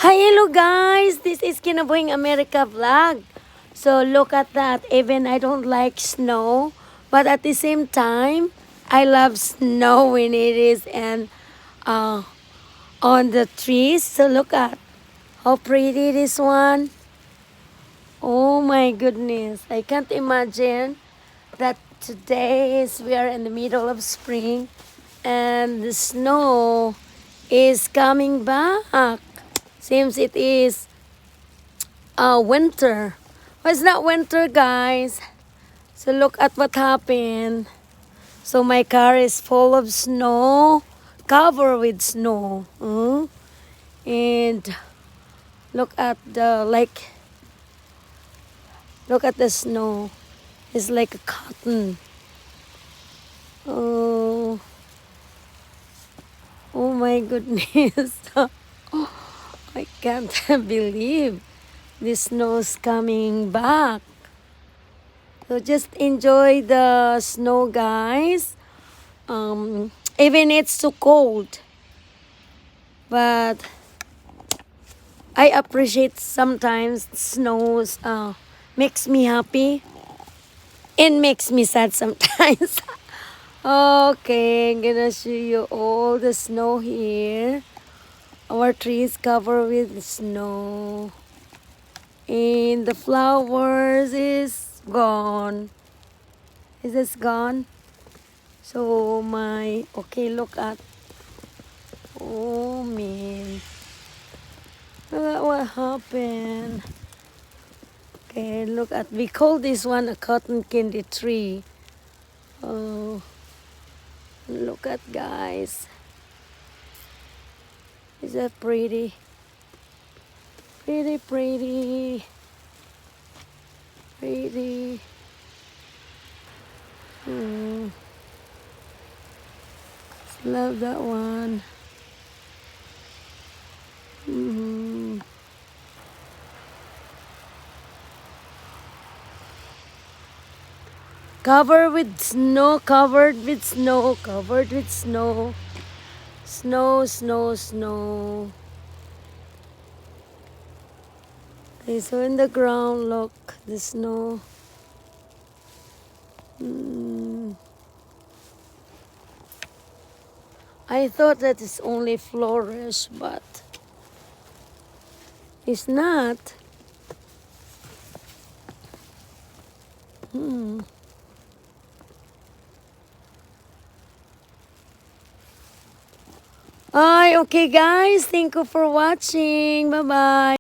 Hi, hello guys! This is Kinabuhing America vlog. So look at that. Even I don't like snow, but at the same time, I love snow when it is uh, on the trees. So look at how pretty this one. Oh my goodness! I can't imagine that today is we are in the middle of spring, and the snow is coming back. Seems it is winter. Well, it's not winter, guys. So look at what happened. So my car is full of snow, covered with snow. And look at the snow. It's like a cotton. Oh, oh my goodness. I can't believe the snow's coming back. So just enjoy the snow, guys. Even it's too cold, but I appreciate sometimes snows makes me happy and makes me sad sometimes. Okay, I'm gonna show you all the snow here. Our tree is covered with snow, and the flowers is gone. Is this gone? So okay, look at, oh man, look at what happened. Okay, look at, we call this one a cotton candy tree. Oh, look at, guys. Is that pretty? Pretty, pretty, pretty. Love that one. Covered with snow, covered with snow, covered with snow. Snow, snow, snow. Okay, so in the ground, look, the snow. I thought that it's only flourish, but it's not. Okay guys, thank you for watching. Bye-bye.